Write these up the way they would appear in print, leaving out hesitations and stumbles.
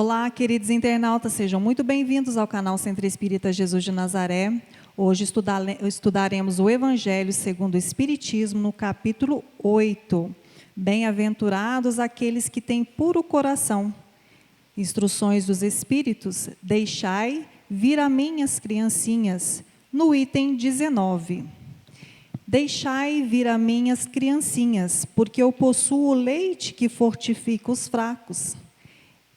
Olá, queridos internautas, sejam muito bem-vindos ao canal Centro Espírita Jesus de Nazaré. Hoje estudaremos o Evangelho segundo o Espiritismo, no capítulo 8. Bem-aventurados aqueles que têm puro coração. Instruções dos Espíritos, deixai vir a mim as criancinhas, no item 19. Deixai vir a mim as criancinhas, porque eu possuo o leite que fortifica os fracos.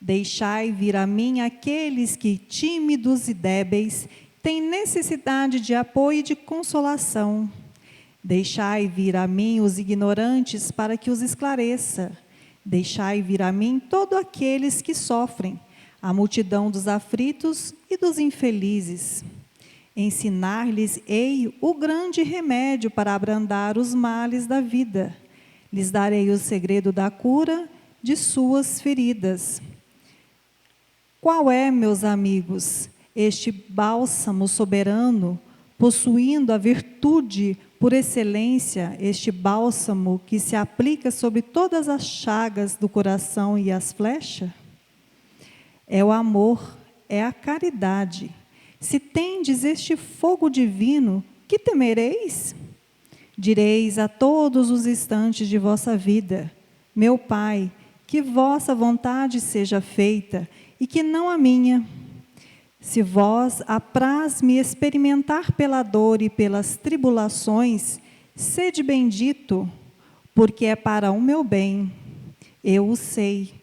Deixai vir a mim aqueles que, tímidos e débeis, têm necessidade de apoio e de consolação. Deixai vir a mim os ignorantes para que os esclareça. Deixai vir a mim todos aqueles que sofrem, a multidão dos aflitos e dos infelizes. Ensinar-lhes-ei o grande remédio para abrandar os males da vida. Lhes darei o segredo da cura de suas feridas. Qual é, meus amigos, este bálsamo soberano, possuindo a virtude por excelência, este bálsamo que se aplica sobre todas as chagas do coração e as flechas? É o amor, é a caridade. Se tendes este fogo divino, que temereis? Direis a todos os instantes de vossa vida: meu Pai, que vossa vontade seja feita, e que não a minha. Se vós apraz-me experimentar pela dor e pelas tribulações, sede bendito, porque é para o meu bem. Eu o sei,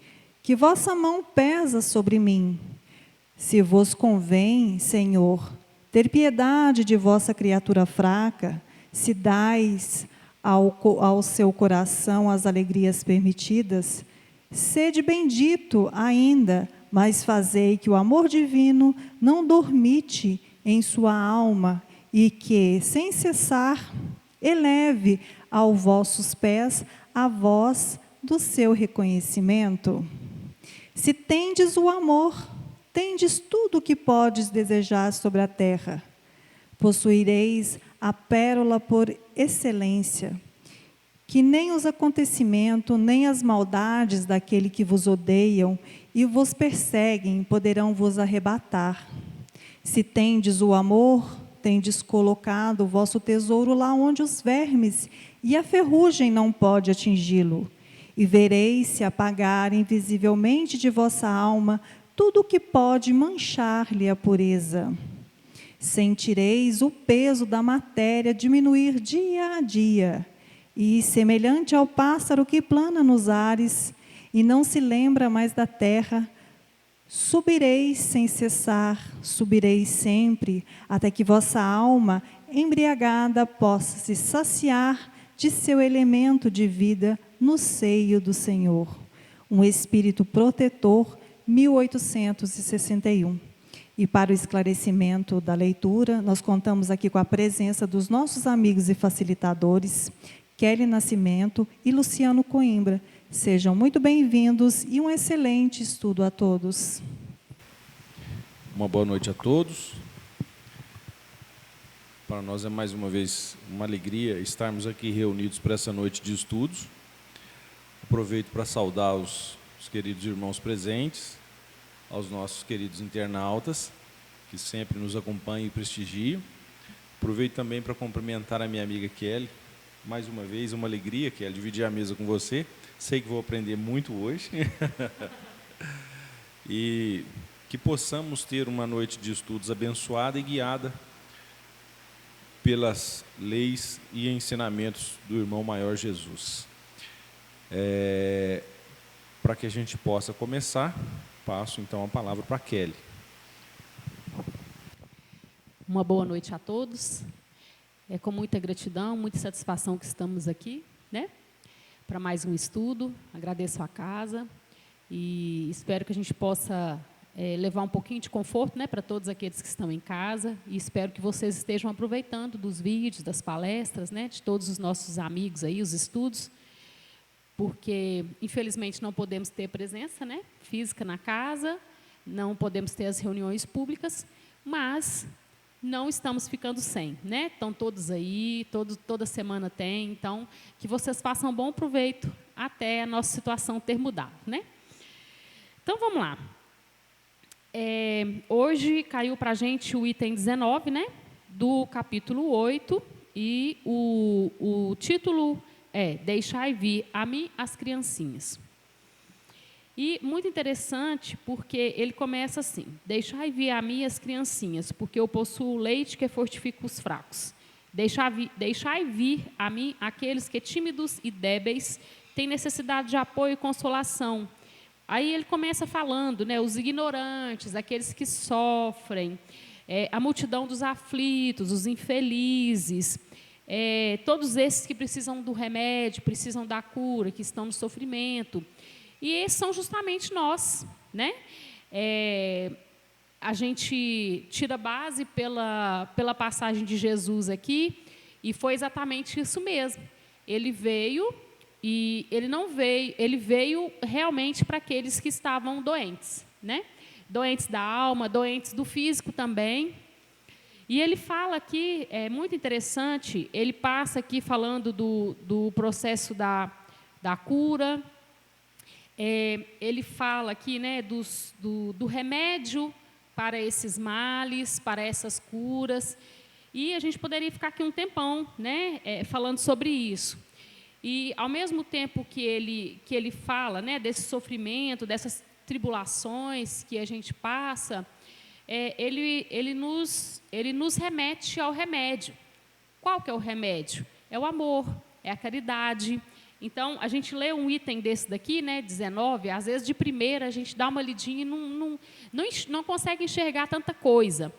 que vossa mão pesa sobre mim. Se vos convém, Senhor, ter piedade de vossa criatura fraca, se dais ao seu coração as alegrias permitidas, sede bendito ainda, mas fazei que o amor divino não dormite em sua alma e que, sem cessar, eleve aos vossos pés a voz do seu reconhecimento. Se tendes o amor, tendes tudo o que podes desejar sobre a terra. Possuireis a pérola por excelência, que nem os acontecimentos, nem as maldades daquele que vos odeiam e vos perseguem poderão vos arrebatar. Se tendes o amor, tendes colocado o vosso tesouro lá onde os vermes e a ferrugem não pode atingi-lo. E vereis se apagar invisivelmente de vossa alma tudo o que pode manchar-lhe a pureza. Sentireis o peso da matéria diminuir dia a dia, e, semelhante ao pássaro que plana nos ares e não se lembra mais da terra, subireis sem cessar, subireis sempre, até que vossa alma, embriagada, possa se saciar de seu elemento de vida no seio do Senhor. Um espírito protetor, 1861. E para o esclarecimento da leitura, nós contamos aqui com a presença dos nossos amigos e facilitadores, Kelly Nascimento e Luciano Coimbra. Sejam muito bem-vindos e um excelente estudo a todos. Uma boa noite a todos. Para nós é mais uma vez uma alegria estarmos aqui reunidos para essa noite de estudos. Aproveito para saudar os queridos irmãos presentes, aos nossos queridos internautas, que sempre nos acompanham e prestigiam. Aproveito também para cumprimentar a minha amiga Kelly. Mais uma vez, uma alegria, Kelly, dividir a mesa com você. Sei que vou aprender muito hoje. E que possamos ter uma noite de estudos abençoada e guiada pelas leis e ensinamentos do irmão maior Jesus. Para que a gente possa começar, passo então a palavra para a Kelly. Uma boa noite a todos. É com muita gratidão, muita satisfação que estamos aqui, né? Para mais um estudo. Agradeço a casa e espero que a gente possa levar um pouquinho de conforto, né, para todos aqueles que estão em casa, e espero que vocês estejam aproveitando dos vídeos, das palestras, né, de todos os nossos amigos aí, os estudos, porque infelizmente não podemos ter presença, né, física na casa, não podemos ter as reuniões públicas, mas não estamos ficando sem, né? Estão todos aí, toda semana tem, então que vocês façam bom proveito até a nossa situação ter mudado, né? Então vamos lá. Hoje caiu para a gente o item 19, né, do capítulo 8, e o título é Deixai vir a mim as criancinhas. E muito interessante, porque ele começa assim: Deixai vir a mim as criancinhas, porque eu possuo leite que fortifica os fracos. Deixai vir a mim aqueles que tímidos e débeis têm necessidade de apoio e consolação. Aí ele começa falando, né, os ignorantes, aqueles que sofrem, a multidão dos aflitos, os infelizes, todos esses que precisam do remédio, precisam da cura, que estão no sofrimento. E esses são justamente nós, né? A gente tira base pela passagem de Jesus aqui, e foi exatamente isso mesmo. Ele veio, e ele veio realmente para aqueles que estavam doentes, né? Doentes da alma, doentes do físico também. E ele fala aqui, é muito interessante, ele passa aqui falando do processo da cura. Ele fala aqui, né, do remédio para esses males, para essas curas. E a gente poderia ficar aqui um tempão, né, falando sobre isso. E, ao mesmo tempo que ele fala, né, desse sofrimento, dessas tribulações que a gente passa, ele nos remete ao remédio. Qual que é o remédio? É o amor, é a caridade. Então, a gente lê um item desse daqui, né, 19, às vezes de primeira a gente dá uma lidinha e não consegue enxergar tanta coisa.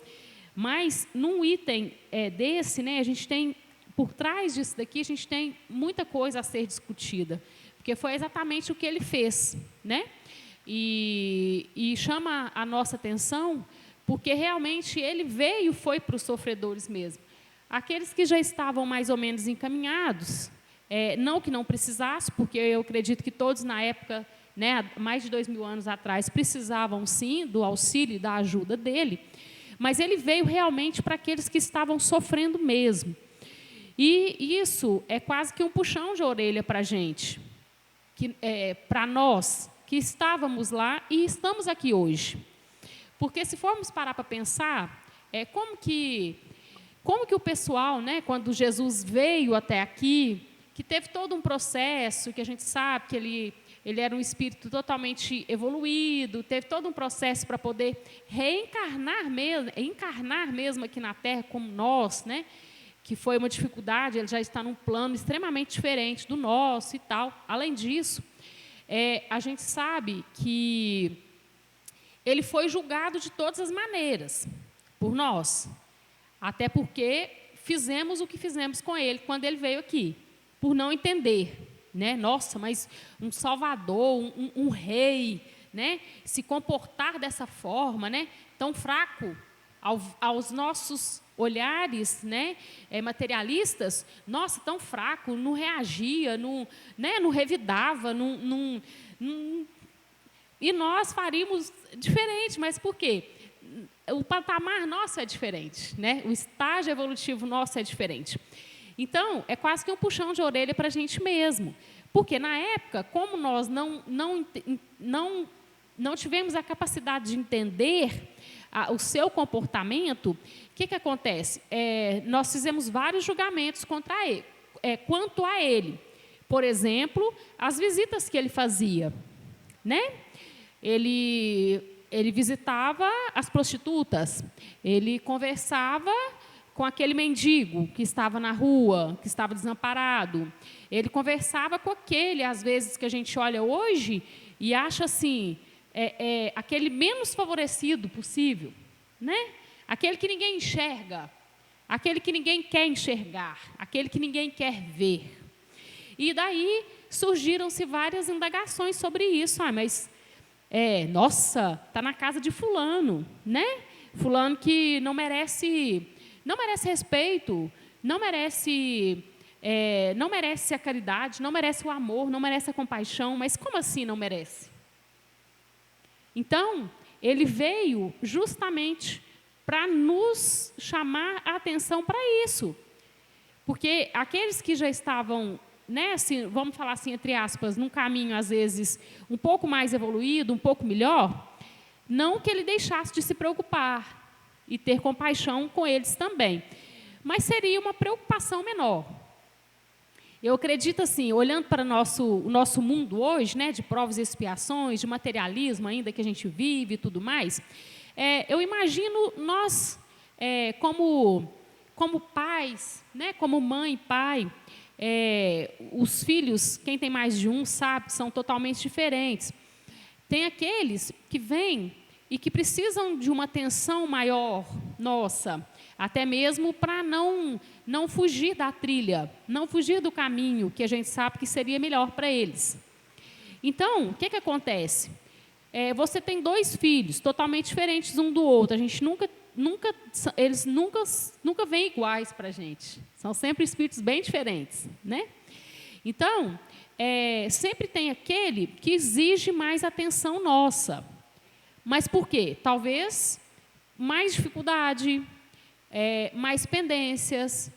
Mas, num item desse, né, a gente tem, por trás disso daqui, a gente tem muita coisa a ser discutida, porque foi exatamente o que ele fez, né? E chama a nossa atenção, porque realmente ele veio, foi para os sofredores mesmo. Aqueles que já estavam mais ou menos encaminhados, não que não precisasse, porque eu acredito que todos na época, né, mais de 2000 anos atrás, precisavam sim do auxílio e da ajuda dele, mas ele veio realmente para aqueles que estavam sofrendo mesmo. E isso é quase que um puxão de orelha para a gente, para nós que estávamos lá e estamos aqui hoje. Porque se formos parar para pensar, como que o pessoal, né, quando Jesus veio até aqui, que teve todo um processo, que a gente sabe que ele era um espírito totalmente evoluído, teve todo um processo para poder encarnar mesmo aqui na Terra como nós, né, que foi uma dificuldade, ele já está num plano extremamente diferente do nosso e tal. Além disso, a gente sabe que ele foi julgado de todas as maneiras por nós, até porque fizemos o que fizemos com ele quando ele veio aqui, por não entender, né? Nossa, mas um salvador, um rei, né, se comportar dessa forma, né, tão fraco aos nossos olhares, né, materialistas, nossa, tão fraco, não reagia, não revidava, e nós faríamos diferente. Mas por quê? O patamar nosso é diferente, né? O estágio evolutivo nosso é diferente. Então, é quase que um puxão de orelha para a gente mesmo. Porque, na época, como nós não tivemos a capacidade de entender o seu comportamento, o que acontece? Nós fizemos vários julgamentos contra ele, quanto a ele. Por exemplo, as visitas que ele fazia, né? Ele visitava as prostitutas, ele conversava com aquele mendigo que estava na rua, que estava desamparado. Ele conversava com aquele, às vezes, que a gente olha hoje e acha assim, aquele menos favorecido possível, né? Aquele que ninguém enxerga, aquele que ninguém quer enxergar, aquele que ninguém quer ver. E daí surgiram-se várias indagações sobre isso. Mas, nossa, está na casa de fulano, né? Fulano que não merece respeito, não merece a caridade, não merece o amor, não merece a compaixão. Mas como assim não merece? Então, ele veio justamente para nos chamar a atenção para isso. Porque aqueles que já estavam, né, assim, vamos falar assim, entre aspas, num caminho, às vezes, um pouco mais evoluído, um pouco melhor, Não que ele deixasse de se preocupar e ter compaixão com eles também, mas seria uma preocupação menor. Eu acredito assim, olhando para o nosso mundo hoje, né, de provas e expiações, de materialismo ainda que a gente vive e tudo mais, eu imagino nós, como pais, né, como mãe e pai, os filhos, quem tem mais de um sabe, são totalmente diferentes. Tem aqueles que vêm e que precisam de uma atenção maior nossa, até mesmo para não fugir da trilha, não fugir do caminho que a gente sabe que seria melhor para eles. Então, o que acontece? Você tem 2 filhos totalmente diferentes um do outro, a gente eles nunca vêm iguais para a gente, são sempre espíritos bem diferentes, né? Então, sempre tem aquele que exige mais atenção nossa. Mas por quê? Talvez mais dificuldade, mais pendências,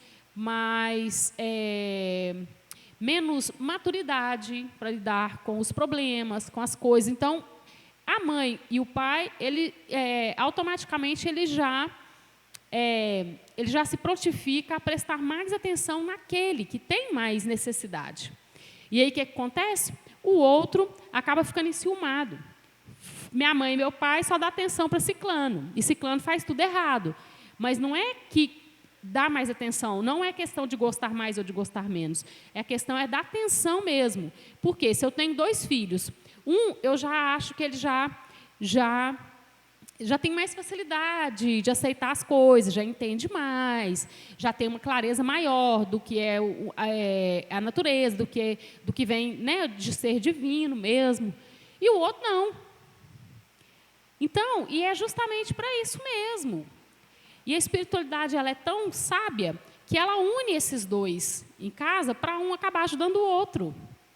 menos maturidade para lidar com os problemas, com as coisas. Então, a mãe e o pai, automaticamente ele já se prontifica a prestar mais atenção naquele que tem mais necessidade. E aí o que acontece? O outro acaba ficando enciumado. Minha mãe e meu pai só dão atenção para ciclano, e ciclano faz tudo errado. Mas não é que dá mais atenção, não é questão de gostar mais ou de gostar menos. A questão é da atenção mesmo. Porque se eu tenho 2 filhos, eu já acho que ele já tem mais facilidade de aceitar as coisas, já entende mais, já tem uma clareza maior do que é a natureza, do que vem, né, de ser divino mesmo. E o outro não. Então, e é justamente para isso mesmo. E a espiritualidade ela é tão sábia que ela une esses 2 em casa para um acabar ajudando o outro,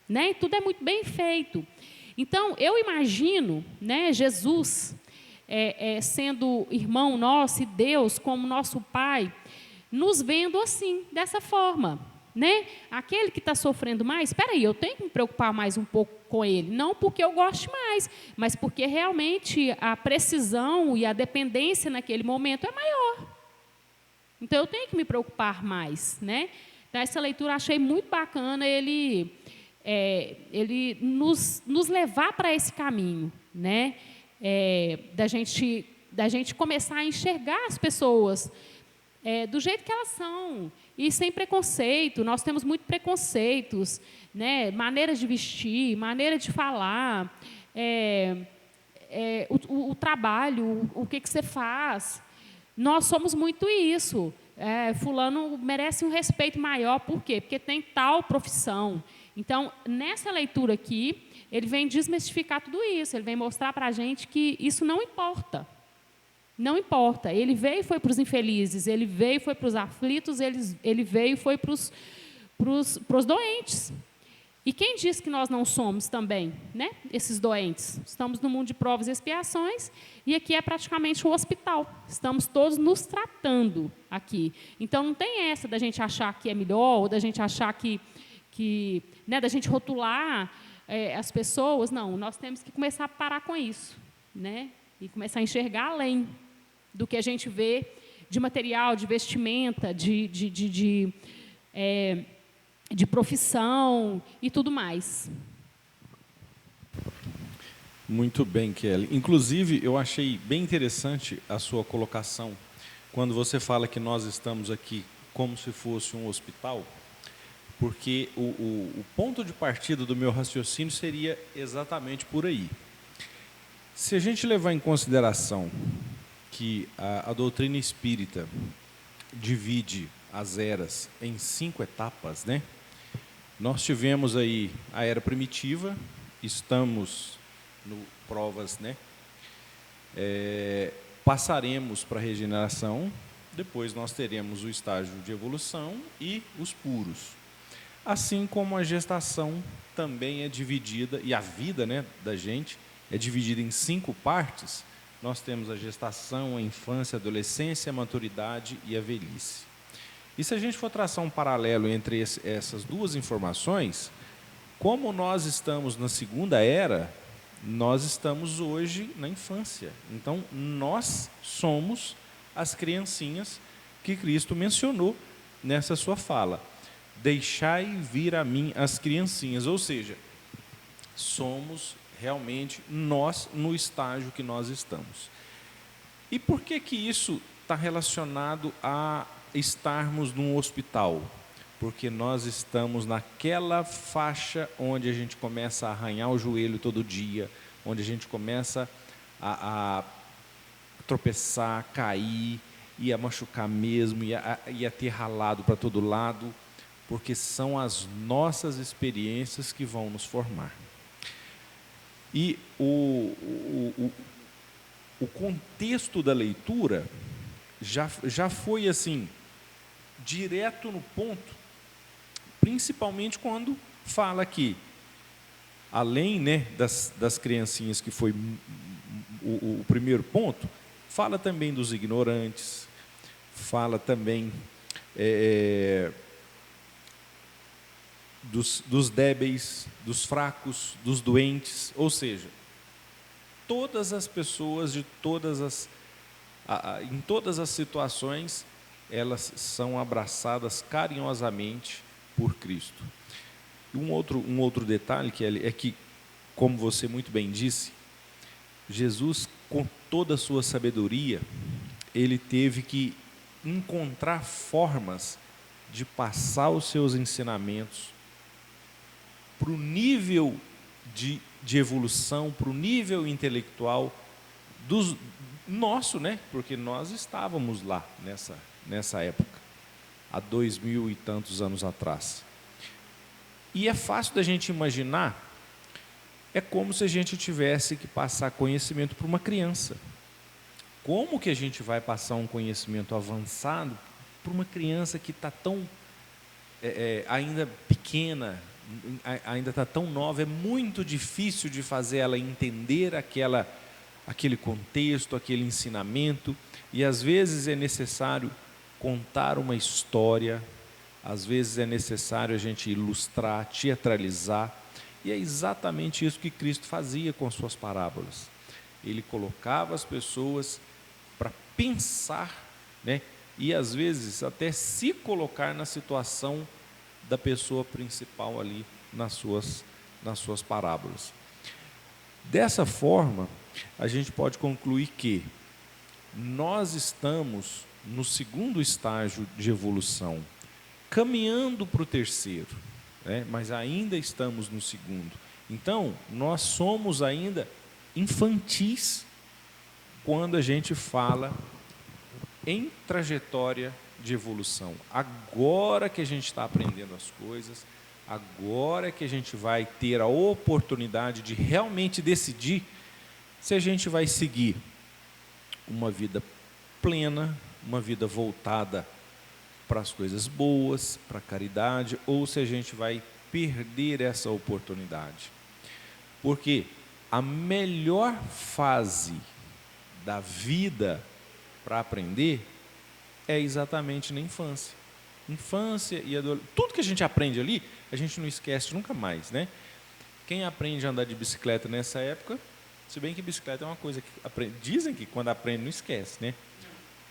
né? E tudo é muito bem feito. Então, eu imagino, né, Jesus sendo irmão nosso e Deus como nosso Pai, nos vendo assim, dessa forma, né? Aquele que está sofrendo mais, espera aí, eu tenho que me preocupar mais um pouco com ele, não porque eu goste mais, mas porque realmente a precisão e a dependência naquele momento é maior. Então, eu tenho que me preocupar mais, né? Então, essa leitura eu achei muito bacana, ele nos levar para esse caminho, né? Da gente começar a enxergar as pessoas do jeito que elas são, e sem preconceito. Nós temos muito preconceitos, né? Maneiras de vestir, maneira de falar, o trabalho, o que você faz. Nós somos muito isso. Fulano merece um respeito maior, por quê? Porque tem tal profissão. Então, nessa leitura aqui, ele vem desmistificar tudo isso, ele vem mostrar para a gente que isso não importa. Não importa. Ele veio e foi para os infelizes, ele veio e foi para os aflitos, ele veio e foi para os doentes. E quem diz que nós não somos também, né? Esses doentes? Estamos no mundo de provas e expiações, e aqui é praticamente um hospital. Estamos todos nos tratando aqui. Então, não tem essa da gente achar que é melhor, ou da gente achar né, da gente rotular as pessoas. Não, nós temos que começar a parar com isso, né? E começar a enxergar além do que a gente vê de material, de vestimenta, de profissão e tudo mais. Muito bem, Kelly. Inclusive, eu achei bem interessante a sua colocação, quando você fala que nós estamos aqui como se fosse um hospital, porque o ponto de partida do meu raciocínio seria exatamente por aí. Se a gente levar em consideração que a doutrina espírita divide as eras em 5 etapas, né? Nós tivemos aí a era primitiva, estamos no provas, né? Passaremos para a regeneração, depois nós teremos o estágio de evolução e os puros. Assim como a gestação também é dividida, e a vida, né, da gente é dividida em 5 partes. Nós temos a gestação, a infância, a adolescência, a maturidade e a velhice. E se a gente for traçar um paralelo entre essas 2 informações, como nós estamos na segunda era, nós estamos hoje na infância. Então, nós somos as criancinhas que Cristo mencionou nessa sua fala. Deixai vir a mim as criancinhas, ou seja, somos realmente nós no estágio que nós estamos. E por que isso está relacionado a estarmos num hospital? Porque nós estamos naquela faixa onde a gente começa a arranhar o joelho todo dia, onde a gente começa a tropeçar, a cair, e a machucar mesmo, e a ter ralado para todo lado, porque são as nossas experiências que vão nos formar. E o contexto da leitura já foi assim, direto no ponto, principalmente quando fala que, além, né, das criancinhas, que foi o primeiro ponto, fala também dos ignorantes, fala também dos débeis, dos fracos, dos doentes, ou seja, todas as pessoas em todas as situações, elas são abraçadas carinhosamente por Cristo. Um outro detalhe é que, como você muito bem disse, Jesus, com toda a sua sabedoria, ele teve que encontrar formas de passar os seus ensinamentos para o nível de evolução, para o nível intelectual nosso, né? Porque nós estávamos lá nessa época, há 2000 e tantos anos atrás. E é fácil da gente imaginar, é como se a gente tivesse que passar conhecimento para uma criança. Como que a gente vai passar um conhecimento avançado para uma criança que está tão ainda pequena, ainda está tão nova? É muito difícil de fazer ela entender aquele contexto, aquele ensinamento, e às vezes é necessário contar uma história, às vezes é necessário a gente ilustrar, teatralizar, e é exatamente isso que Cristo fazia com suas parábolas. Ele colocava as pessoas para pensar, né? E às vezes até se colocar na situação da pessoa principal ali nas suas parábolas. Dessa forma, a gente pode concluir que nós estamos no segundo estágio de evolução, caminhando para o terceiro, né? Mas ainda estamos no segundo. Então, nós somos ainda infantis quando a gente fala em trajetória de evolução. Agora que a gente está aprendendo as coisas, agora que a gente vai ter a oportunidade de realmente decidir se a gente vai seguir uma vida plena, uma vida voltada para as coisas boas, para a caridade, ou se a gente vai perder essa oportunidade. Porque a melhor fase da vida para aprender é exatamente na infância. Infância e adolescência. Tudo que a gente aprende ali, a gente não esquece nunca mais, né? Quem aprende a andar de bicicleta nessa época, se bem que bicicleta é uma coisa que dizem que quando aprende não esquece, né?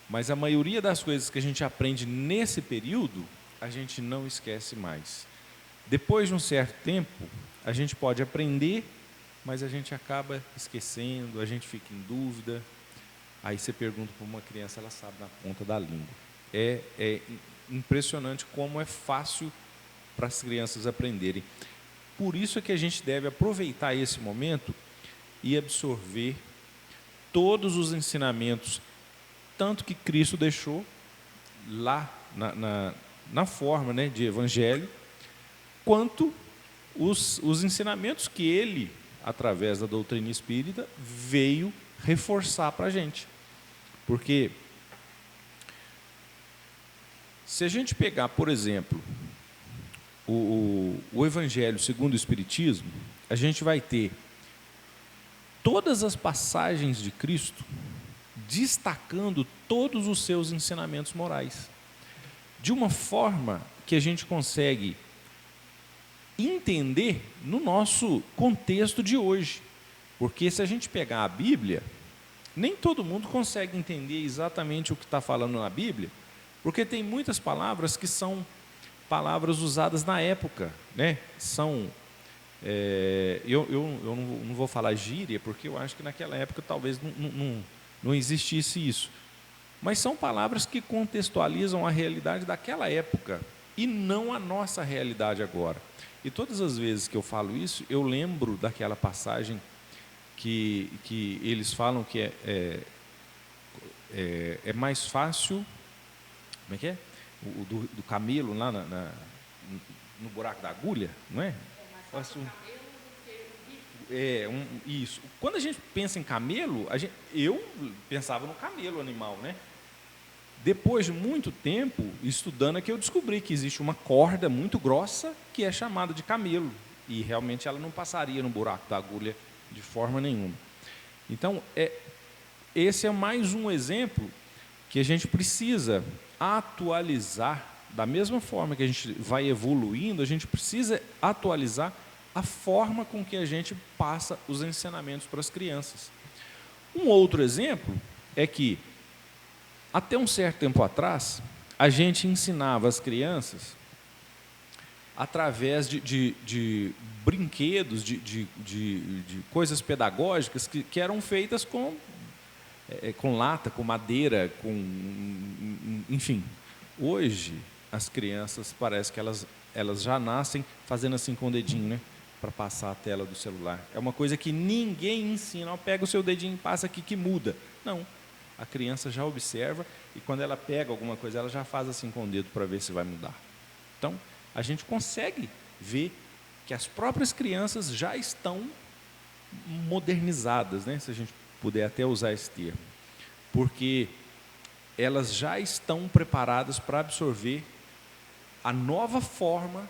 Mas a maioria das coisas que a gente aprende nesse período, a gente não esquece mais. Depois de um certo tempo, a gente pode aprender, mas a gente acaba esquecendo, a gente fica em dúvida. Aí você pergunta para uma criança, ela sabe na ponta da língua. É impressionante como é fácil para as crianças aprenderem. Por isso é que a gente deve aproveitar esse momento e absorver todos os ensinamentos, tanto que Cristo deixou lá na forma, né, de evangelho, quanto os ensinamentos que ele, através da doutrina espírita, veio reforçar para a gente. Porque se a gente pegar, por exemplo, o Evangelho segundo o Espiritismo, a gente vai ter todas as passagens de Cristo destacando todos os seus ensinamentos morais, de uma forma que a gente consegue entender no nosso contexto de hoje. Porque se a gente pegar a Bíblia, nem todo mundo consegue entender exatamente o que está falando na Bíblia, porque tem muitas palavras que são palavras usadas na época, né? São, eu não vou falar gíria, porque eu acho que naquela época talvez não existisse isso. Mas são palavras que contextualizam a realidade daquela época e não a nossa realidade agora. E todas as vezes que eu falo isso, eu lembro daquela passagem que eles falam que é mais fácil, como é que é? Do camelo lá no buraco da agulha, não é? Isso. Quando a gente pensa em camelo, eu pensava no camelo animal, né? Depois de muito tempo estudando, é que eu descobri que existe uma corda muito grossa que é chamada de camelo. E realmente ela não passaria no buraco da agulha de forma nenhuma. Então, esse é mais um exemplo que a gente precisa atualizar. Da mesma forma que a gente vai evoluindo, a gente precisa atualizar a forma com que a gente passa os ensinamentos para as crianças. Um outro exemplo é que, até um certo tempo atrás, a gente ensinava as crianças através de brinquedos, de coisas pedagógicas que eram feitas com lata, com madeira, enfim. Hoje, as crianças, parece que elas já nascem fazendo assim com o dedinho, né? Para passar a tela do celular. É uma coisa que ninguém ensina. Pega o seu dedinho e passa aqui que muda. Não. A criança já observa e quando ela pega alguma coisa, ela já faz assim com o dedo para ver se vai mudar. Então, a gente consegue ver que as próprias crianças já estão modernizadas, né? Se a gente puder até usar esse termo. Porque elas já estão preparadas para absorver a nova forma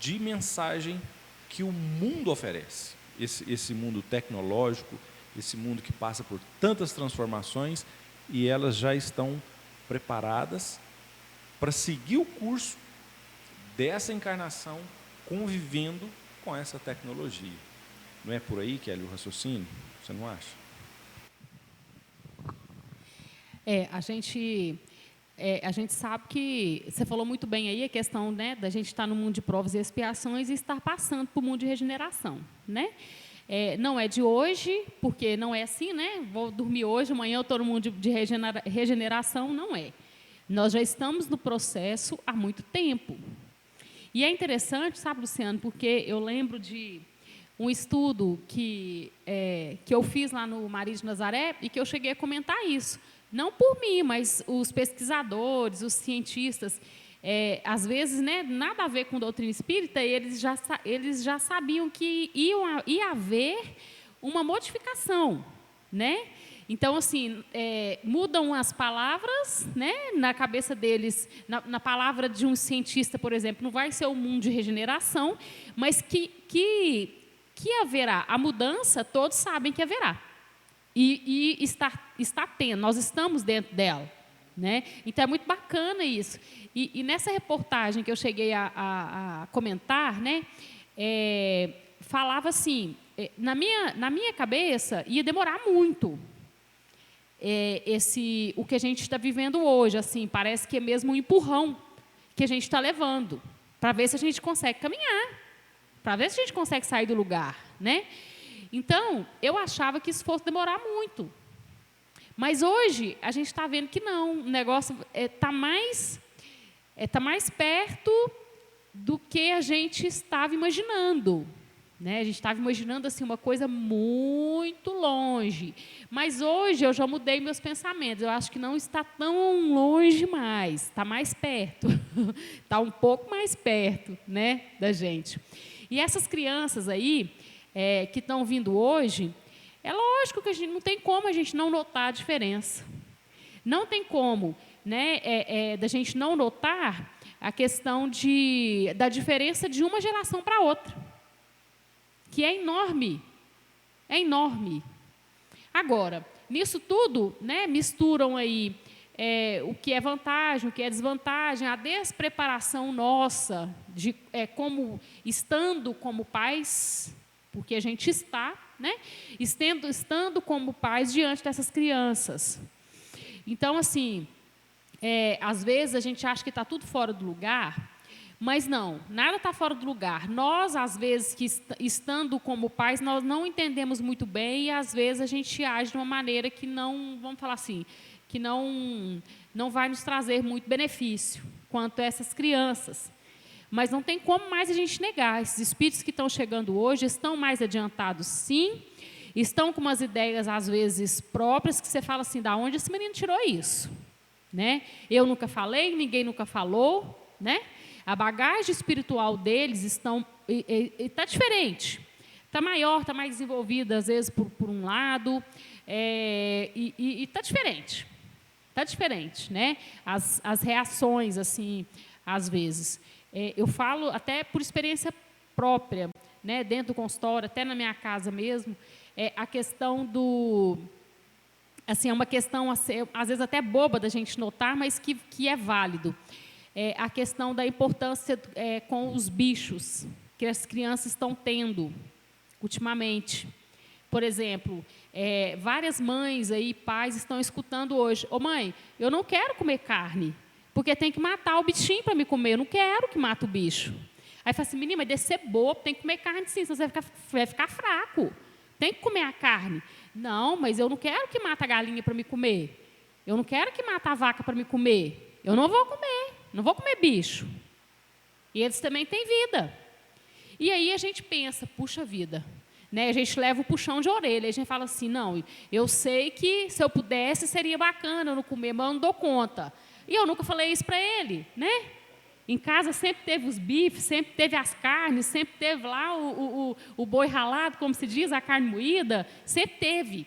de mensagem que o mundo oferece. Esse mundo tecnológico, esse mundo que passa por tantas transformações, e elas já estão preparadas para seguir o curso dessa encarnação, convivendo com essa tecnologia. Não é por aí que é o raciocínio? Você não acha? A gente sabe que, você falou muito bem aí, a questão, né, da gente estar no mundo de provas e expiações e estar passando para o mundo de regeneração, né? Não é de hoje, porque não é assim, né? Vou dormir hoje, amanhã eu estou no mundo de regeneração, não é. Nós já estamos no processo há muito tempo. E é interessante, sabe, Luciano, porque eu lembro de um estudo que eu fiz lá no Maria de Nazaré e que eu cheguei a comentar isso. Não por mim, mas os pesquisadores, os cientistas, às vezes, né, nada a ver com doutrina espírita, eles já sabiam que ia haver uma modificação, né? Então, assim, mudam as palavras, né, na cabeça deles, na palavra de um cientista, por exemplo, não vai ser o mundo de regeneração, mas que haverá. A mudança, todos sabem que haverá. E está tendo, nós estamos dentro dela, né? Então, é muito bacana isso. E nessa reportagem que eu cheguei a comentar, né, falava assim, na minha cabeça, ia demorar muito. O que a gente está vivendo hoje, assim, parece que é mesmo um empurrão que a gente está levando, para ver se a gente consegue caminhar, para ver se a gente consegue sair do lugar, né? Então, eu achava que isso fosse demorar muito. Mas hoje, a gente está vendo que não, o negócio está mais perto do que a gente estava imaginando. Né? A gente estava imaginando assim, uma coisa muito longe. Mas hoje eu já mudei meus pensamentos. Eu acho que não está tão longe mais, está mais perto. Está um pouco mais perto, né, da gente. E essas crianças aí, que estão vindo hoje, é lógico que a gente não tem como a gente não notar a diferença. Não tem como, né, da gente não notar a questão da diferença de uma geração para outra, que é enorme. É enorme. Agora, nisso tudo, né, misturam aí o que é vantagem, o que é desvantagem, a despreparação nossa, estando como pais, porque a gente está, né, estando como pais diante dessas crianças. Então, assim, às vezes a gente acha que está tudo fora do lugar, mas não, nada está fora do lugar. Nós, às vezes, que estando como pais, nós não entendemos muito bem e, às vezes, a gente age de uma maneira que não, vamos falar assim, que não vai nos trazer muito benefício quanto a essas crianças. Mas não tem como mais a gente negar. Esses espíritos que estão chegando hoje estão mais adiantados, sim, estão com umas ideias, às vezes, próprias, que você fala assim, da onde esse menino tirou isso? Né? Eu nunca falei, ninguém nunca falou, né? A bagagem espiritual deles está diferente, está maior, está mais desenvolvida, às vezes, por um lado, e está diferente. Está diferente, né? As reações, assim, às vezes. Eu falo até por experiência própria, né? Dentro do consultório, até na minha casa mesmo, a questão do... Assim, é uma questão, às vezes, até boba da gente notar, mas que é válido. A questão da importância com os bichos que as crianças estão tendo ultimamente. Por exemplo, várias mães aí, pais, estão escutando hoje, ô mãe, eu não quero comer carne, porque tem que matar o bichinho para me comer, eu não quero que mate o bicho. Aí fala assim, menina, mas deve ser bobo, tem que comer carne sim, senão você vai ficar fraco. Tem que comer a carne. Não, mas eu não quero que mate a galinha para me comer. Eu não quero que mate a vaca para me comer. Eu não vou comer. Não vou comer bicho. E eles também têm vida. E aí a gente pensa, puxa vida, né? A gente leva o puxão de orelha. A gente fala assim, não, eu sei que se eu pudesse seria bacana eu não comer, mas eu não dou conta. E eu nunca falei isso para ele, né? Em casa sempre teve os bifes, sempre teve as carnes, sempre teve lá o boi ralado, como se diz, a carne moída, sempre teve.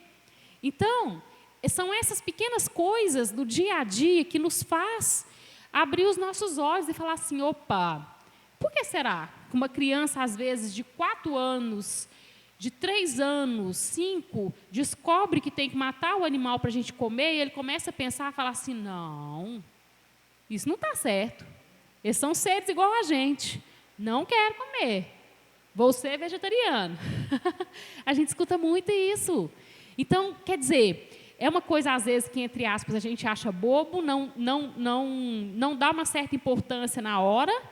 Então, são essas pequenas coisas do dia a dia que nos faz abrir os nossos olhos e falar assim, opa, por que será que uma criança, às vezes, de 4 anos, de 3 anos, 5, descobre que tem que matar o animal para a gente comer, e ele começa a pensar, falar assim, não, isso não está certo. Eles são seres igual a gente, não quero comer, vou ser vegetariano. A gente escuta muito isso. Então, quer dizer... É uma coisa, às vezes, que, entre aspas, a gente acha bobo, não dá uma certa importância na hora,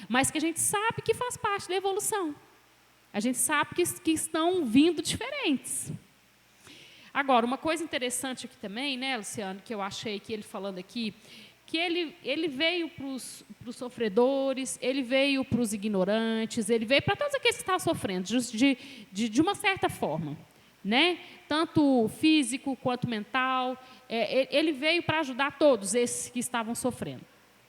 mas que a gente sabe que faz parte da evolução. A gente sabe que estão vindo diferentes. Agora, uma coisa interessante aqui também, né, Luciano, que eu achei que ele falando aqui, que ele veio para os sofredores, ele veio para os ignorantes, ele veio para todos aqueles que estavam sofrendo, de uma certa forma. Né? Tanto físico quanto mental, ele veio para ajudar todos esses que estavam sofrendo.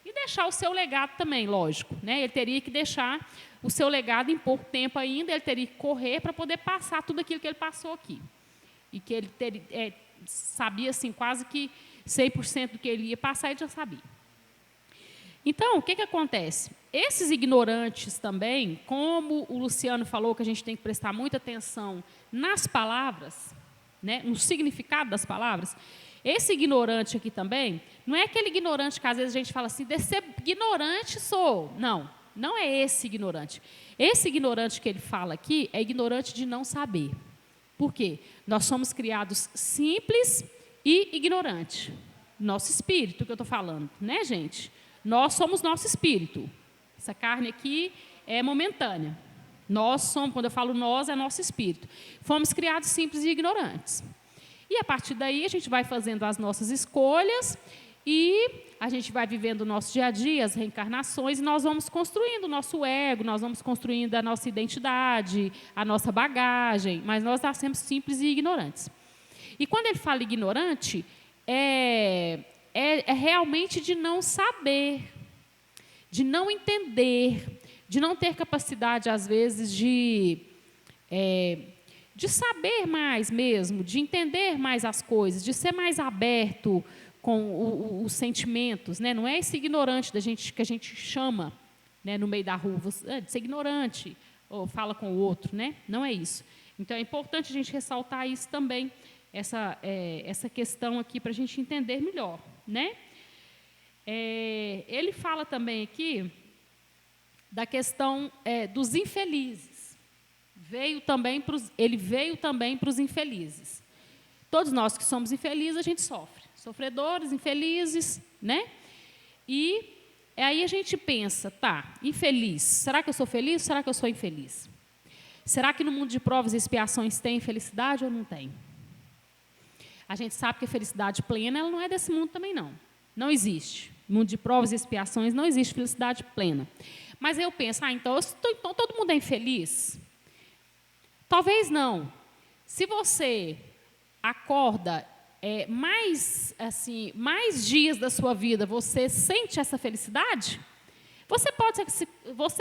E deixar o seu legado também, lógico. Né? Ele teria que deixar o seu legado em pouco tempo ainda, ele teria que correr para poder passar tudo aquilo que ele passou aqui. E que ele sabia assim, quase que 100% do que ele ia passar, ele já sabia. Então, o que acontece? Esses ignorantes também, como o Luciano falou, que a gente tem que prestar muita atenção nas palavras, né, no significado das palavras, esse ignorante aqui também, não é aquele ignorante que às vezes a gente fala assim, desse ignorante sou. Não, não é esse ignorante. Esse ignorante que ele fala aqui é ignorante de não saber. Por quê? Nós somos criados simples e ignorantes. Nosso espírito que eu estou falando, né, gente? Nós somos nosso espírito. Essa carne aqui é momentânea. Nós somos, quando eu falo nós, é nosso espírito. Fomos criados simples e ignorantes. E, a partir daí, a gente vai fazendo as nossas escolhas e a gente vai vivendo o nosso dia a dia, as reencarnações, e nós vamos construindo o nosso ego, nós vamos construindo a nossa identidade, a nossa bagagem, mas nós nascemos simples e ignorantes. E, quando ele fala ignorante, é realmente de não saber, de não entender, de não ter capacidade, às vezes, de saber mais mesmo, de entender mais as coisas, de ser mais aberto com os sentimentos. Né? Não é esse ignorante que a gente chama, né, no meio da rua, de ser ignorante, ou fala com o outro. Né? Não é isso. Então, é importante a gente ressaltar isso também, essa questão aqui, para a gente entender melhor. Né? Ele fala também aqui da questão dos infelizes. ele veio também para os infelizes. Todos nós que somos infelizes, a gente sofre. Sofredores, infelizes, né? E aí a gente pensa, tá, infeliz, será que eu sou feliz ou será que eu sou infeliz? Será que no mundo de provas e expiações tem felicidade ou não tem? A gente sabe que a felicidade plena ela não é desse mundo também, não. Não existe. No mundo de provas e expiações não existe felicidade plena. Mas eu penso, então todo mundo é infeliz? Talvez não. Se você acorda mais dias da sua vida, você sente essa felicidade, você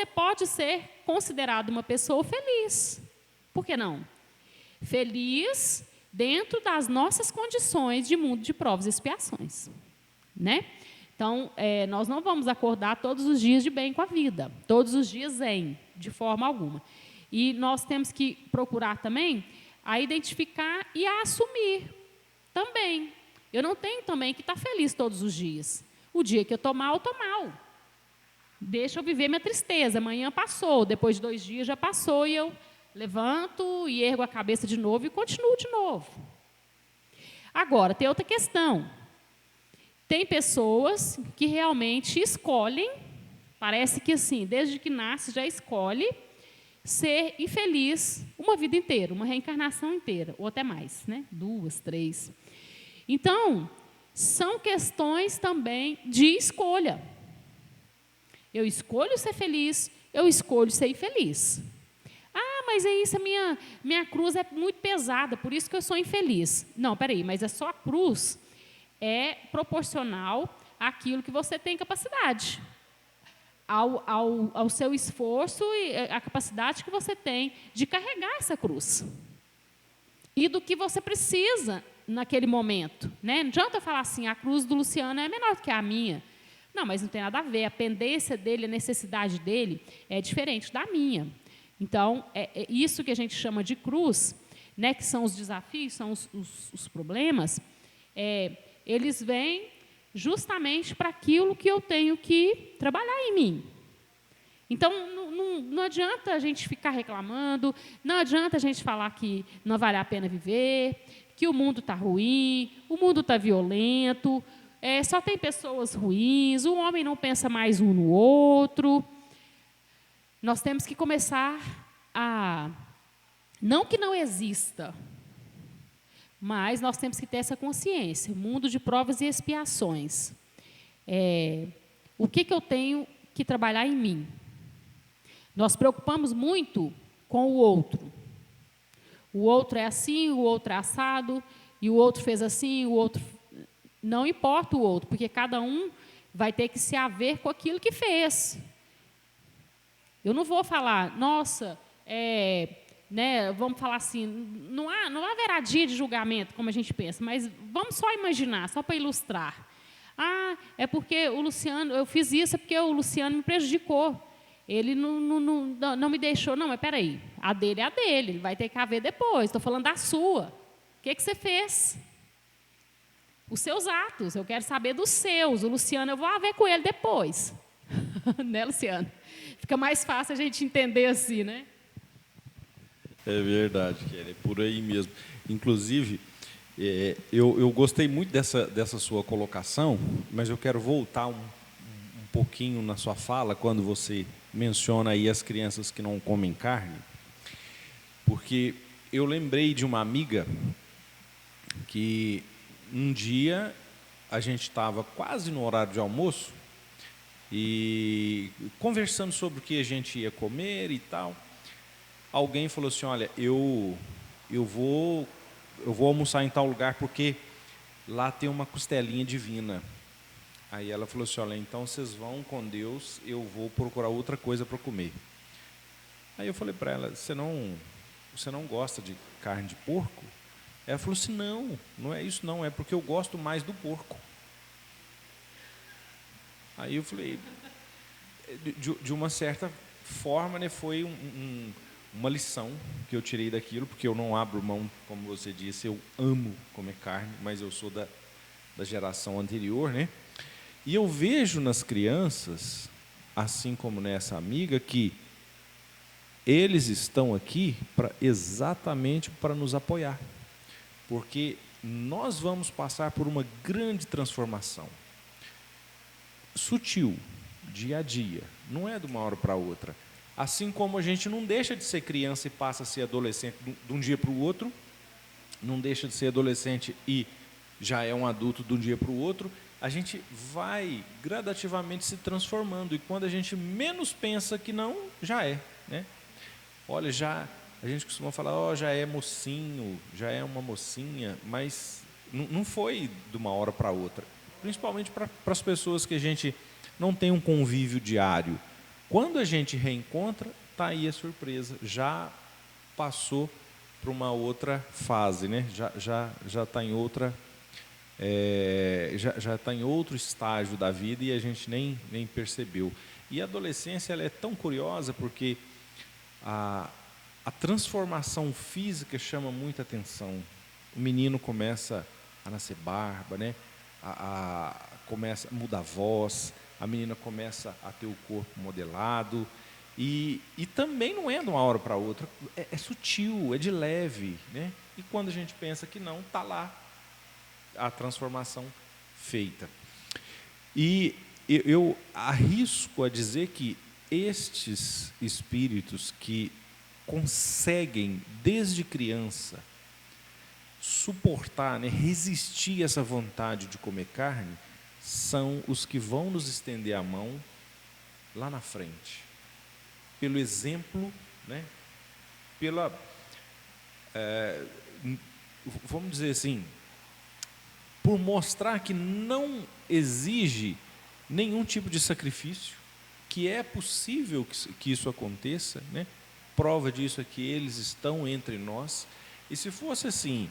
pode ser considerado uma pessoa feliz. Por que não? Feliz dentro das nossas condições de mundo de provas e expiações, né? Então, nós não vamos acordar todos os dias de bem com a vida, todos os dias zen, de forma alguma. E nós temos que procurar também a identificar e a assumir também. Eu não tenho também que estar feliz todos os dias. O dia que eu estou mal, deixa eu viver minha tristeza. Amanhã passou, depois de 2 dias já passou e eu levanto e ergo a cabeça de novo e continuo de novo. Agora, tem outra questão. Tem pessoas que realmente escolhem, parece que assim, desde que nasce já escolhe ser infeliz uma vida inteira, uma reencarnação inteira, ou até mais, né? 2, 3. Então, são questões também de escolha. Eu escolho ser feliz, eu escolho ser infeliz. Ah, mas é isso, a minha cruz é muito pesada, por isso que eu sou infeliz. Não, peraí, mas a sua cruz é proporcional àquilo que você tem capacidade, ao seu esforço e à capacidade que você tem de carregar essa cruz. E do que você precisa naquele momento, né? Não adianta eu falar assim, a cruz do Luciano é menor do que a minha. Não, mas não tem nada a ver. A pendência dele, a necessidade dele é diferente da minha. Então, é isso que a gente chama de cruz, né? Que são os desafios, são os problemas. Eles vêm justamente para aquilo que eu tenho que trabalhar em mim. Então, não adianta a gente ficar reclamando, não adianta a gente falar que não vale a pena viver, que o mundo está ruim, o mundo está violento, só tem pessoas ruins, o homem não pensa mais um no outro. Nós temos que começar a... Não que não exista, mas nós temos que ter essa consciência, mundo de provas e expiações. O que eu tenho que trabalhar em mim? Nós preocupamos muito com o outro. O outro é assim, o outro é assado, e o outro fez assim, o outro... Não importa o outro, porque cada um vai ter que se haver com aquilo que fez. Eu não vou falar, nossa, né, vamos falar assim, não haverá dia de julgamento, como a gente pensa, mas vamos só imaginar, só para ilustrar. Ah, é porque o Luciano, eu fiz isso porque o Luciano me prejudicou. Ele não me deixou. Não, mas espera aí, a dele é a dele, ele vai ter que haver depois. Estou falando da sua. O que você fez? Os seus atos, eu quero saber dos seus. O Luciano, eu vou haver com ele depois. Né, Luciano? Fica mais fácil a gente entender assim, né? É verdade, Kelly, é por aí mesmo. Inclusive, eu gostei muito dessa sua colocação, mas eu quero voltar um pouquinho na sua fala, quando você menciona aí as crianças que não comem carne, porque eu lembrei de uma amiga que um dia a gente estava quase no horário de almoço e conversando sobre o que a gente ia comer e tal. Alguém falou assim, olha, eu vou almoçar em tal lugar porque lá tem uma costelinha divina. Aí ela falou assim, olha, então vocês vão com Deus, eu vou procurar outra coisa para comer. Aí eu falei para ela, você não gosta de carne de porco? Ela falou assim, não é isso não, é porque eu gosto mais do porco. Aí eu falei, de uma certa forma, né, foi uma lição que eu tirei daquilo, porque eu não abro mão, como você disse, eu amo comer carne, mas eu sou da geração anterior, né? E eu vejo nas crianças, assim como nessa amiga, que eles estão aqui exatamente para nos apoiar, porque nós vamos passar por uma grande transformação, sutil, dia a dia, não é de uma hora para outra. Assim como a gente não deixa de ser criança e passa a ser adolescente de um dia para o outro, não deixa de ser adolescente e já é um adulto de um dia para o outro, a gente vai gradativamente se transformando, e quando a gente menos pensa que não, já é, né? Olha, a gente costuma falar, já é mocinho, já é uma mocinha, mas não foi de uma hora para outra, principalmente para as pessoas que a gente não tem um convívio diário. Quando a gente reencontra, está aí a surpresa, já passou para uma outra fase, né? Já está em outra... já está em outro estágio da vida e a gente nem percebeu. E a adolescência ela é tão curiosa porque a transformação física chama muita atenção. O menino começa a nascer barba, né? Começa a mudar a voz, a menina começa a ter o corpo modelado, e também não é de uma hora para outra, é sutil, é de leve, né? E quando a gente pensa que não, está lá a transformação feita. E eu arrisco a dizer que estes espíritos que conseguem, desde criança, suportar, né, resistir a essa vontade de comer carne, são os que vão nos estender a mão lá na frente. Pelo exemplo, né, vamos dizer assim, por mostrar que não exige nenhum tipo de sacrifício, que é possível que isso aconteça, né? Prova disso é que eles estão entre nós, e se fosse assim,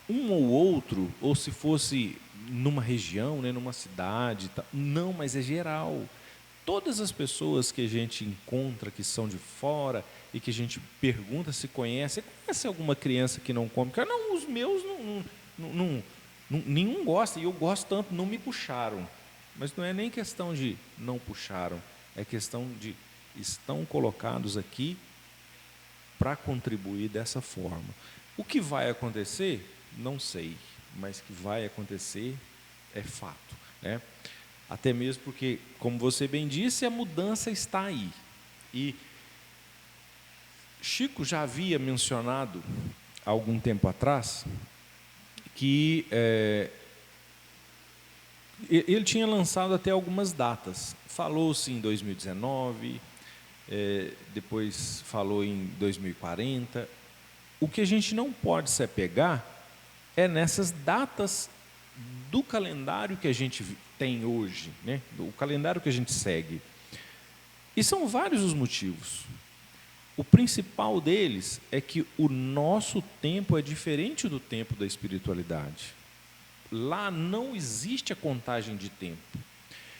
um ou outro, ou se fosse numa região, né, numa cidade, não, mas é geral. Todas as pessoas que a gente encontra, que são de fora, e que a gente pergunta se conhece alguma criança que não come carne? Não, os meus nenhum gosta, e eu gosto tanto, não me puxaram. Mas não é nem questão de não puxaram, é questão de estão colocados aqui para contribuir dessa forma. O que vai acontecer, não sei, mas que vai acontecer é fato, né? Até mesmo porque, como você bem disse, a mudança está aí. E Chico já havia mencionado, há algum tempo atrás, que ele tinha lançado até algumas datas. Falou-se em 2019, depois falou em 2040. O que a gente não pode se apegar é nessas datas do calendário que a gente tem hoje, né? O calendário que a gente segue. E são vários os motivos. O principal deles é que o nosso tempo é diferente do tempo da espiritualidade. Lá não existe a contagem de tempo.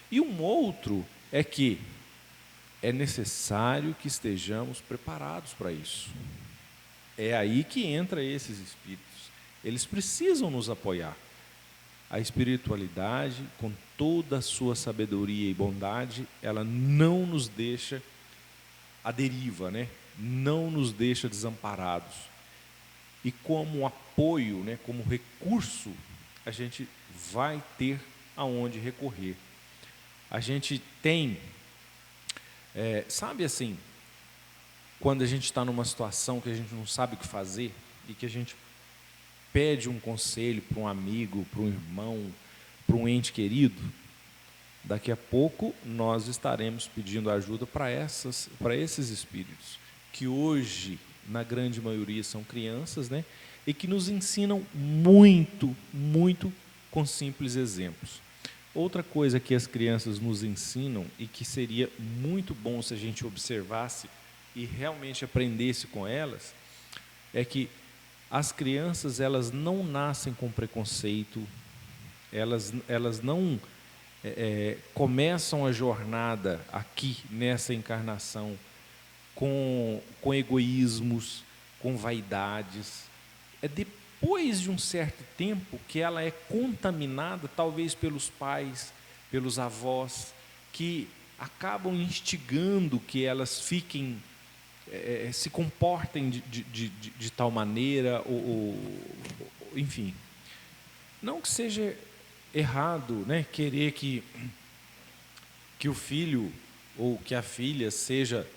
E um outro é que é necessário que estejamos preparados para isso. É aí que entra esses espíritos. Eles precisam nos apoiar. A espiritualidade, com toda a sua sabedoria e bondade, ela não nos deixa à deriva, né? Não nos deixa desamparados. E como apoio, né, como recurso, a gente vai ter aonde recorrer. A gente tem, sabe assim, quando a gente está numa situação que a gente não sabe o que fazer e que a gente pede um conselho para um amigo, para um irmão, para um ente querido, daqui a pouco nós estaremos pedindo ajuda para esses espíritos, que hoje, na grande maioria, são crianças, né? E que nos ensinam muito, muito com simples exemplos. Outra coisa que as crianças nos ensinam e que seria muito bom se a gente observasse e realmente aprendesse com elas, é que as crianças, elas não nascem com preconceito, elas não começam a jornada aqui, nessa encarnação, com egoísmos, com vaidades. É depois de um certo tempo que ela é contaminada, talvez pelos pais, pelos avós, que acabam instigando que elas fiquem se comportem de tal maneira, enfim. Não que seja errado, né, querer que o filho ou que a filha seja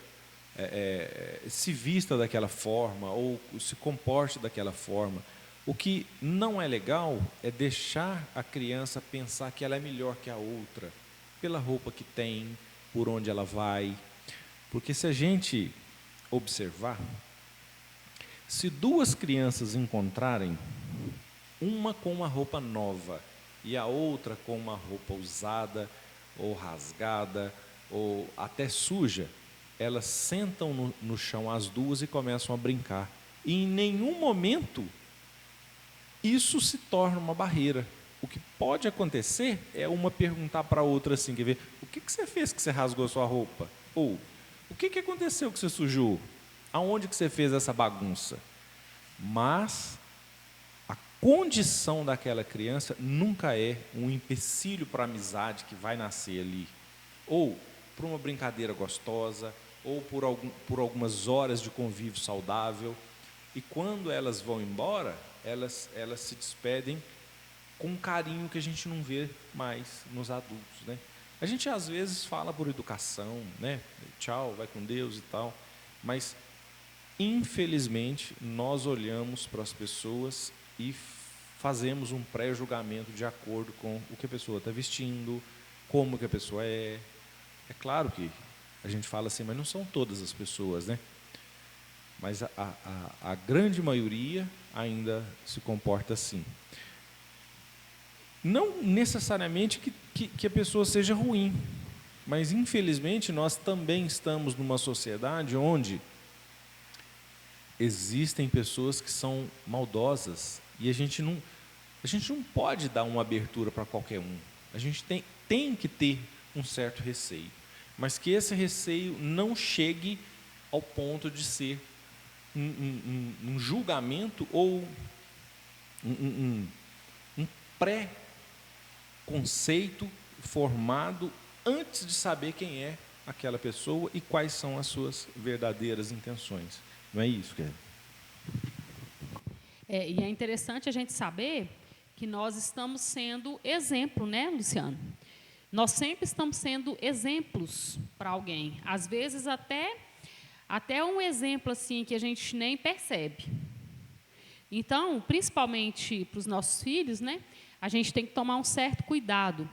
se vista daquela forma ou se comporte daquela forma. O que não é legal é deixar a criança pensar que ela é melhor que a outra, pela roupa que tem, por onde ela vai. Porque se a gente observar, se duas crianças encontrarem, uma com uma roupa nova e a outra com uma roupa usada ou rasgada ou até suja, elas sentam no chão as duas e começam a brincar. E em nenhum momento isso se torna uma barreira. O que pode acontecer é uma perguntar para a outra assim, quer ver, o que você fez que você rasgou a sua roupa? Ou, o que aconteceu que você sujou? Aonde que você fez essa bagunça? Mas a condição daquela criança nunca é um empecilho para a amizade que vai nascer ali. Ou por uma brincadeira gostosa, ou por algumas horas de convívio saudável. E quando elas vão embora, elas se despedem com um carinho que a gente não vê mais nos adultos, né? A gente às vezes fala por educação, né? Tchau, vai com Deus e tal, mas infelizmente nós olhamos para as pessoas e fazemos um pré-julgamento de acordo com o que a pessoa está vestindo, como que a pessoa é. É claro que a gente fala assim, mas não são todas as pessoas, né? Mas a grande maioria ainda se comporta assim. Não necessariamente que a pessoa seja ruim, mas infelizmente nós também estamos numa sociedade onde existem pessoas que são maldosas e a gente não pode dar uma abertura para qualquer um. A gente tem que ter um certo receio, mas que esse receio não chegue ao ponto de ser um julgamento ou um pré-conceito formado antes de saber quem é aquela pessoa e quais são as suas verdadeiras intenções. Não é isso, Kelly? E é interessante a gente saber que nós estamos sendo exemplo, né, Luciano? Nós sempre estamos sendo exemplos para alguém. Às vezes até um exemplo assim que a gente nem percebe. Então, principalmente para os nossos filhos, né, a gente tem que tomar um certo cuidado,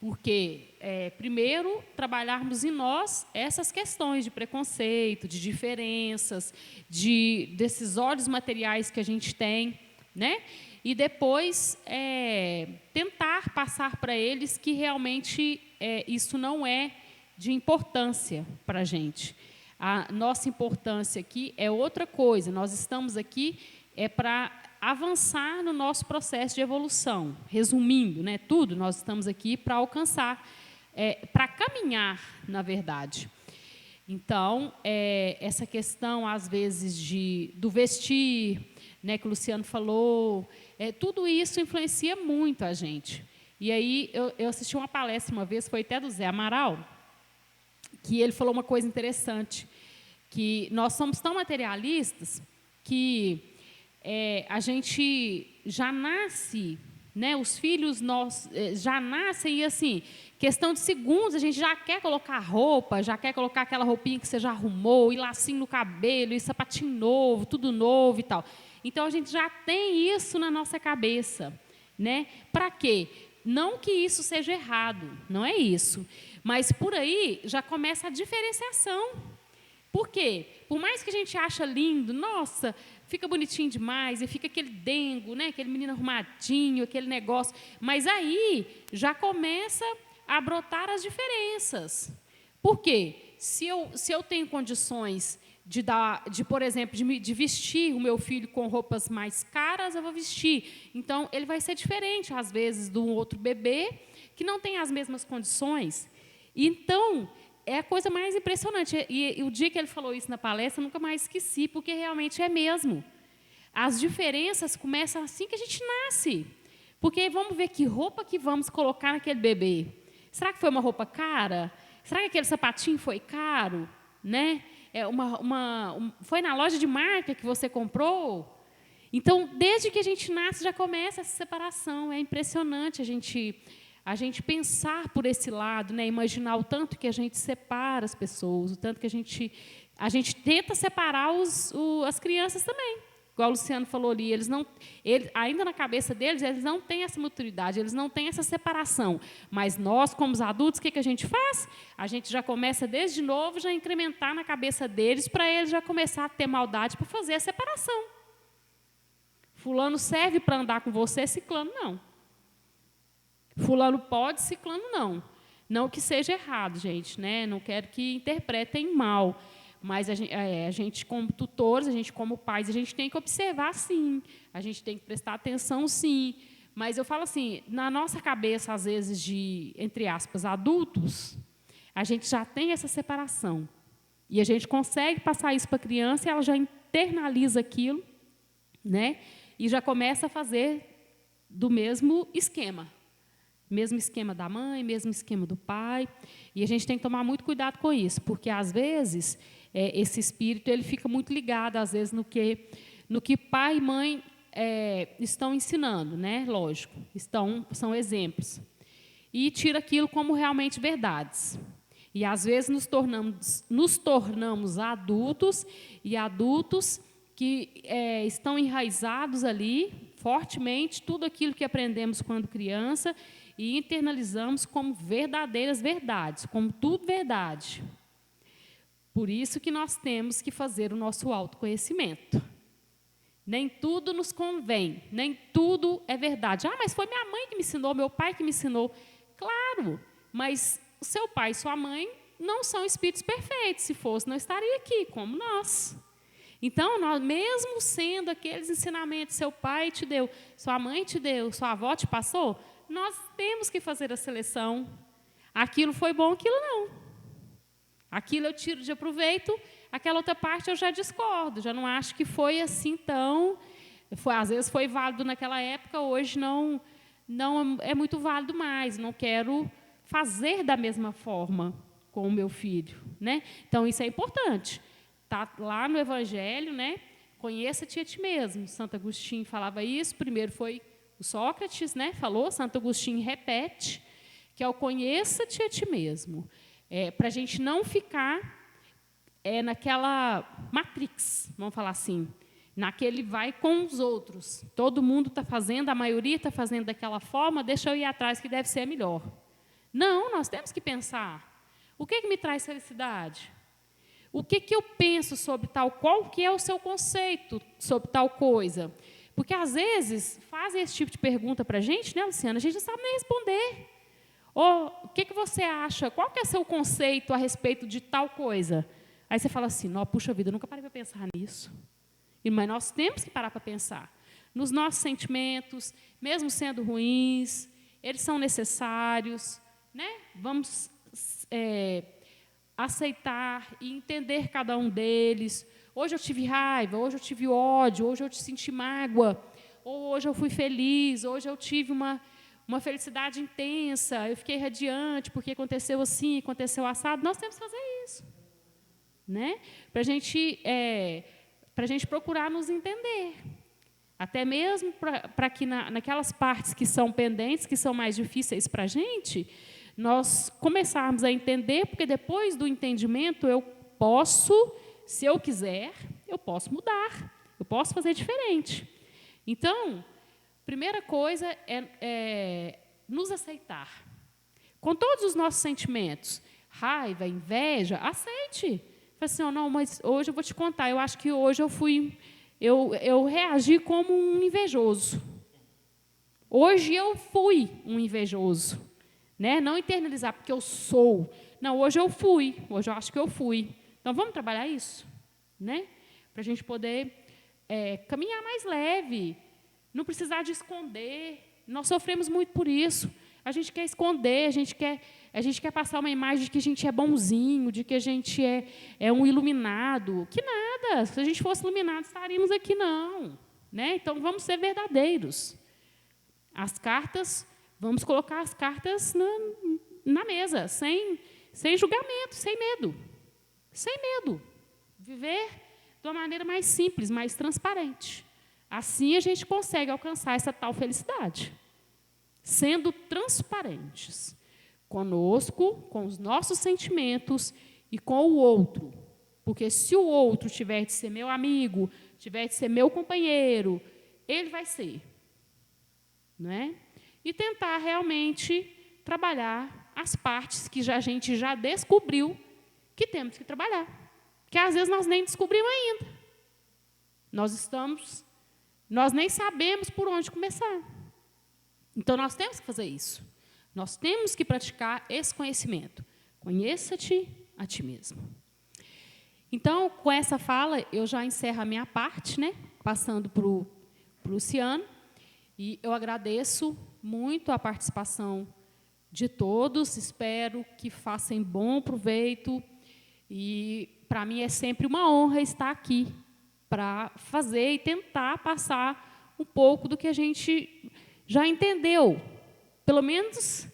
porque, primeiro, trabalharmos em nós essas questões de preconceito, de diferenças, desses olhos materiais que a gente tem, né? E depois tentar passar para eles que realmente isso não é de importância para a gente. A nossa importância aqui é outra coisa, nós estamos aqui para avançar no nosso processo de evolução. Resumindo, né, tudo, nós estamos aqui para alcançar, para caminhar, na verdade. Então, essa questão, às vezes, do vestir, né, que o Luciano falou, tudo isso influencia muito a gente. E aí, eu assisti uma palestra uma vez, foi até do Zé Amaral, que ele falou uma coisa interessante, que nós somos tão materialistas que a gente já nasce, né, os filhos já nascem e, assim, questão de segundos, a gente já quer colocar roupa, já quer colocar aquela roupinha que você já arrumou, e lacinho no cabelo, e sapatinho novo, tudo novo e tal. Então, a gente já tem isso na nossa cabeça, né? Para quê? Não que isso seja errado, não é isso. Mas, por aí, já começa a diferenciação. Por quê? Por mais que a gente acha lindo, nossa, fica bonitinho demais, e fica aquele dengo, né? Aquele menino arrumadinho, aquele negócio. Mas aí já começa a brotar as diferenças. Por quê? Se eu tenho condições por exemplo, de vestir o meu filho com roupas mais caras, eu vou vestir. Então, ele vai ser diferente, às vezes, de um outro bebê que não tem as mesmas condições. Então, é a coisa mais impressionante. E o dia que ele falou isso na palestra, eu nunca mais esqueci, porque realmente é mesmo. As diferenças começam assim que a gente nasce. Porque vamos ver que roupa que vamos colocar naquele bebê. Será que foi uma roupa cara? Será que aquele sapatinho foi caro? Né? Foi na loja de marca que você comprou? Então, desde que a gente nasce, já começa essa separação. É impressionante a gente pensar por esse lado, né? Imaginar o tanto que a gente separa as pessoas, o tanto que a gente tenta separar as crianças também. Igual o Luciano falou ali, ainda na cabeça deles, eles não têm essa maturidade, eles não têm essa separação. Mas nós, como os adultos, o que a gente faz? A gente já começa, desde novo, já incrementar na cabeça deles, para eles já começar a ter maldade para fazer a separação. Fulano serve para andar com você, ciclano não. Fulano pode, ciclano não. Não que seja errado, gente, né? Não quero que interpretem mal. Mas a gente, como tutores, a gente, como pais, a gente tem que observar, sim. A gente tem que prestar atenção, sim. Mas eu falo assim, na nossa cabeça, às vezes, de, entre aspas, adultos, a gente já tem essa separação. E a gente consegue passar isso para a criança e ela já internaliza aquilo, né? E já começa a fazer do mesmo esquema. Mesmo esquema da mãe, mesmo esquema do pai. E a gente tem que tomar muito cuidado com isso, porque, às vezes, esse espírito ele fica muito ligado, às vezes, no que pai e mãe estão ensinando, né? Lógico, são exemplos. E tira aquilo como realmente verdades. E, às vezes, nos tornamos adultos, e adultos que estão enraizados ali, fortemente, tudo aquilo que aprendemos quando criança, e internalizamos como verdadeiras verdades, como tudo verdade. Por isso que nós temos que fazer o nosso autoconhecimento. Nem tudo nos convém, nem tudo é verdade. Ah, mas foi minha mãe que me ensinou, meu pai que me ensinou. Claro, mas o seu pai e sua mãe não são espíritos perfeitos. Se fosse, não estaria aqui, como nós. Então, nós, mesmo sendo aqueles ensinamentos, seu pai te deu, sua mãe te deu, sua avó te passou, nós temos que fazer a seleção. Aquilo foi bom, aquilo não. Aquilo eu tiro de proveito, aquela outra parte eu já discordo, já não acho que foi assim tão... às vezes foi válido naquela época, hoje não é muito válido mais, não quero fazer da mesma forma com o meu filho, né? Então, isso é importante. Está lá no Evangelho, né? Conheça-te a ti mesmo. Santo Agostinho falava isso, primeiro foi o Sócrates, né? Falou, Santo Agostinho repete, que é o conheça-te a ti mesmo. Para a gente não ficar naquela matrix, vamos falar assim, naquele vai com os outros. Todo mundo está fazendo, a maioria está fazendo daquela forma, deixa eu ir atrás que deve ser melhor. Não, nós temos que pensar. O que me traz felicidade? O que eu penso sobre tal, qual que é o seu conceito sobre tal coisa? Porque, às vezes, fazem esse tipo de pergunta para a gente, né, Luciana? A gente não sabe nem responder. Ou, o que você acha? Qual que é o seu conceito a respeito de tal coisa? Aí você fala assim, puxa vida, eu nunca parei para pensar nisso. Mas nós temos que parar para pensar. Nos nossos sentimentos, mesmo sendo ruins, eles são necessários, né? Vamos aceitar e entender cada um deles. Hoje eu tive raiva, hoje eu tive ódio, hoje eu senti mágoa, ou hoje eu fui feliz, hoje eu tive uma felicidade intensa, eu fiquei radiante porque aconteceu assim, aconteceu assado. Nós temos que fazer isso, né? Para a gente procurar nos entender. Até mesmo para que naquelas partes que são pendentes, que são mais difíceis para a gente, nós começarmos a entender, porque depois do entendimento eu posso, se eu quiser, eu posso mudar, eu posso fazer diferente. Então, primeira coisa é nos aceitar. Com todos os nossos sentimentos, raiva, inveja, aceite. Fala assim, não, mas hoje eu vou te contar, eu acho que hoje eu reagi como um invejoso. Hoje eu fui um invejoso. Né? Não internalizar, porque eu sou. Não, hoje eu fui, hoje eu acho que eu fui. Então, vamos trabalhar isso, né? Para a gente poder caminhar mais leve, não precisar de esconder. Nós sofremos muito por isso. A gente quer esconder, a gente quer passar uma imagem de que a gente é bonzinho, de que a gente é um iluminado. Que nada, se a gente fosse iluminado, estaríamos aqui, não. Né? Então, vamos ser verdadeiros. As cartas... Vamos colocar as cartas na mesa, sem julgamento, sem medo. Sem medo. Viver de uma maneira mais simples, mais transparente. Assim a gente consegue alcançar essa tal felicidade. Sendo transparentes conosco, com os nossos sentimentos e com o outro. Porque se o outro tiver de ser meu amigo, tiver de ser meu companheiro, ele vai ser. Não é? E tentar realmente trabalhar as partes que a gente já descobriu que temos que trabalhar. Que às vezes nós nem descobrimos ainda. Nós nem sabemos por onde começar. Então, nós temos que fazer isso. Nós temos que praticar esse conhecimento. Conheça-te a ti mesmo. Então, com essa fala, eu já encerro a minha parte, né? Passando para o Luciano. E eu agradeço muito a participação de todos. Espero que façam bom proveito. E, para mim, é sempre uma honra estar aqui para fazer e tentar passar um pouco do que a gente já entendeu, pelo menos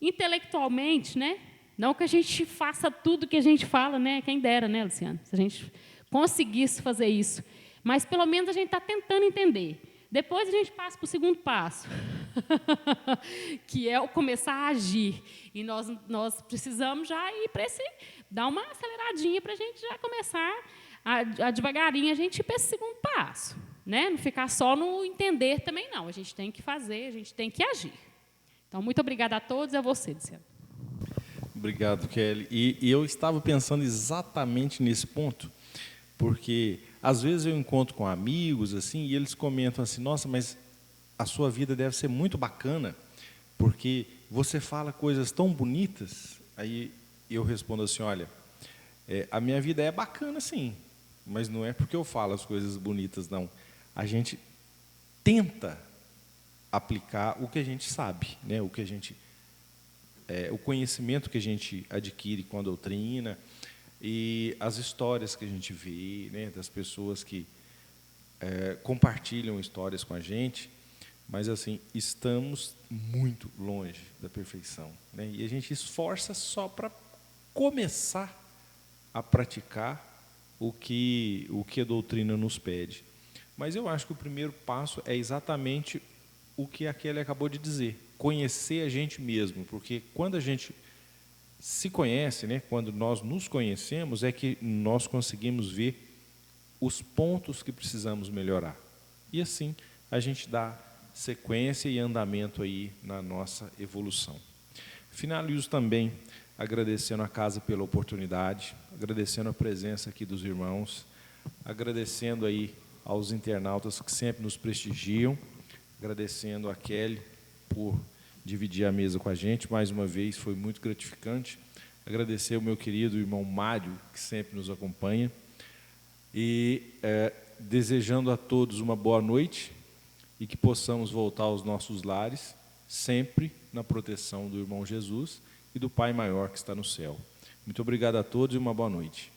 intelectualmente, né? Não que a gente faça tudo que a gente fala, né? Quem dera, né, Luciano? Se a gente conseguisse fazer isso. Mas, pelo menos, a gente está tentando entender. Depois, a gente passa para o segundo passo, que é o começar a agir. E nós precisamos já ir para dar uma aceleradinha para a gente já começar a devagarinho, a gente ir para esse segundo passo. Né? Não ficar só no entender também, não. A gente tem que fazer, a gente tem que agir. Então, muito obrigada a todos e a você, Luciano. Obrigado, Kelly. E eu estava pensando exatamente nesse ponto, porque, às vezes, eu encontro com amigos assim e eles comentam assim, nossa, mas a sua vida deve ser muito bacana, porque você fala coisas tão bonitas. Aí eu respondo assim, olha, a minha vida é bacana, sim, mas não é porque eu falo as coisas bonitas, não. A gente tenta aplicar o que a gente sabe, né? O conhecimento que a gente adquire com a doutrina e as histórias que a gente vê, né? Das pessoas que compartilham histórias com a gente, mas assim estamos muito longe da perfeição, né? E a gente esforça só para começar a praticar o que a doutrina nos pede. Mas eu acho que o primeiro passo é exatamente o que a Kelly acabou de dizer, conhecer a gente mesmo, porque quando a gente se conhece, né, quando nós nos conhecemos, é que nós conseguimos ver os pontos que precisamos melhorar. E assim a gente dá sequência e andamento aí na nossa evolução. Finalizo também agradecendo a casa pela oportunidade, agradecendo a presença aqui dos irmãos, agradecendo aí aos internautas que sempre nos prestigiam, agradecendo a Kelly por dividir a mesa com a gente, mais uma vez, foi muito gratificante. Agradecer ao meu querido irmão Mário, que sempre nos acompanha, e desejando a todos uma boa noite e que possamos voltar aos nossos lares, sempre na proteção do irmão Jesus e do Pai Maior que está no céu. Muito obrigado a todos e uma boa noite.